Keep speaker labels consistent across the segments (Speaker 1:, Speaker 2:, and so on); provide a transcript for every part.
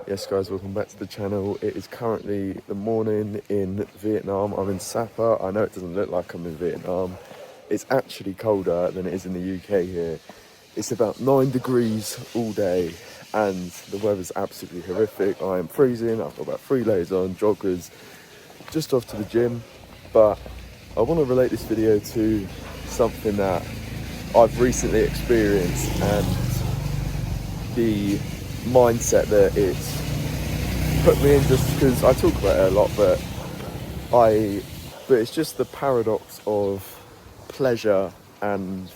Speaker 1: Yes guys, welcome back to the channel. It is currently the morning in Vietnam. I'm in Sapa. I know it doesn't look like I'm in Vietnam. It's actually colder than it is in the UK here. It's about 9 degrees all day and the weather's absolutely horrific. I am freezing. I've got about 3 layers on, joggers, just off to the gym. But I want to relate this video to something that I've recently experienced and the mindset that it's put me in, just because I talk about it a lot, but it's just the paradox of pleasure and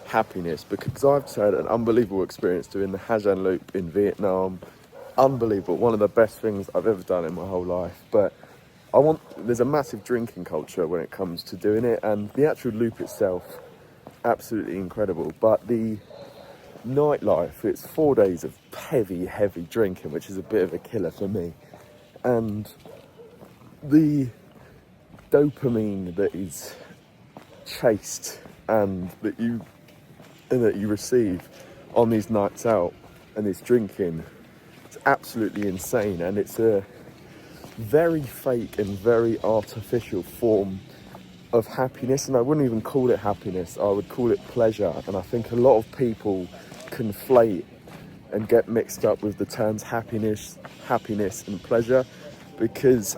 Speaker 1: happiness, because I've just had an unbelievable experience doing the Ha Giang Loop in Vietnam. Unbelievable, one of the best things I've ever done in my whole life. But there's a massive drinking culture when it comes to doing it, and the actual loop itself, absolutely incredible. But the nightlife, it's 4 days of heavy drinking, which is a bit of a killer for me. And the dopamine that is chased and that you receive on these nights out and this drinking, it's absolutely insane. And it's a very fake and very artificial form of happiness, and I wouldn't even call it happiness, I would call it pleasure. And I think a lot of people conflate and get mixed up with the terms happiness and pleasure, because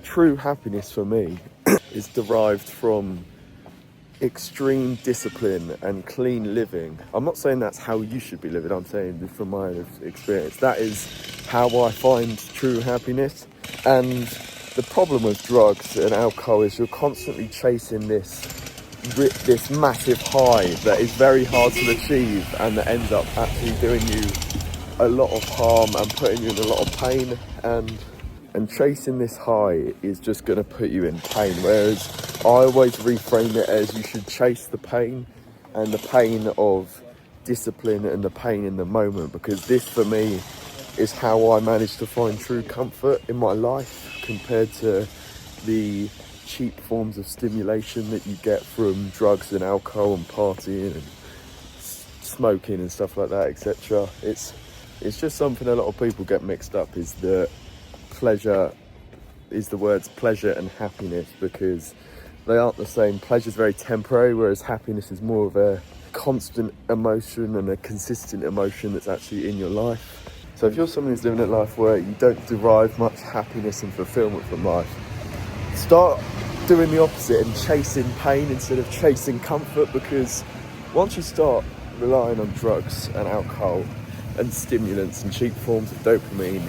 Speaker 1: true happiness for me is derived from extreme discipline and clean living. I'm not saying that's how you should be living, I'm saying from my own experience, that is how I find true happiness. And the problem with drugs and alcohol is you're constantly chasing this massive high that is very hard to achieve, and that ends up actually doing you a lot of harm and putting you in a lot of pain. And chasing this high is just going to put you in pain, whereas I always reframe it as you should chase the pain, and the pain of discipline and the pain in the moment, because this for me is how I managed to find true comfort in my life, compared to the cheap forms of stimulation that you get from drugs and alcohol and partying and smoking and stuff like that, etc. It's just something a lot of people get mixed up, is the words pleasure and happiness, because they aren't the same. Pleasure is very temporary, whereas happiness is more of a constant emotion and a consistent emotion that's actually in your life. So if you're someone who's living a life where you don't derive much happiness and fulfillment from life, start doing the opposite and chasing pain instead of chasing comfort, because once you start relying on drugs and alcohol and stimulants and cheap forms of dopamine,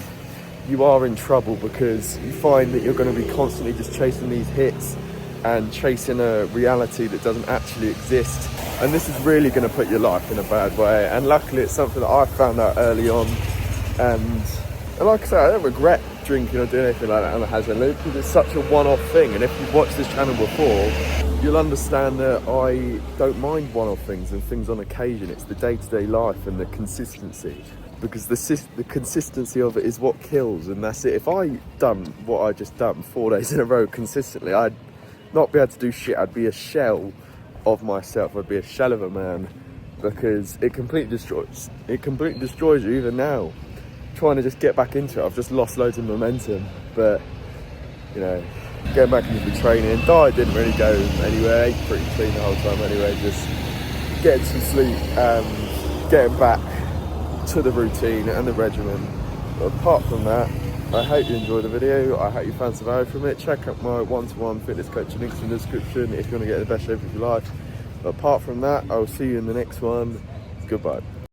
Speaker 1: you are in trouble, because you find that you're going to be constantly just chasing these hits and chasing a reality that doesn't actually exist. And this is really going to put your life in a bad way. And luckily it's something that I found out early on. And like I said, I don't regret drinking or doing anything like that on the Ha Giang Loop, because it's such a one-off thing. And if you've watched this channel before, you'll understand that I don't mind one-off things and things on occasion. It's the day-to-day life and the consistency, because the consistency of it is what kills, and that's it. If I done what I just done 4 days in a row consistently, I'd not be able to do shit. I'd be a shell of myself. I'd be a shell of a man, because it completely destroys you. Even now, trying to just get back into it, I've just lost loads of momentum. But you know, getting back into the training, diet didn't really go anywhere. Ate pretty clean the whole time anyway, just getting some sleep and getting back to the routine and the regimen. But apart from that, I hope you enjoyed the video. I hope you found some value from it. Check out my one-to-one fitness coaching links in the description if you want to get in the best shape of your life. But apart from that, I'll see you in the next one. Goodbye.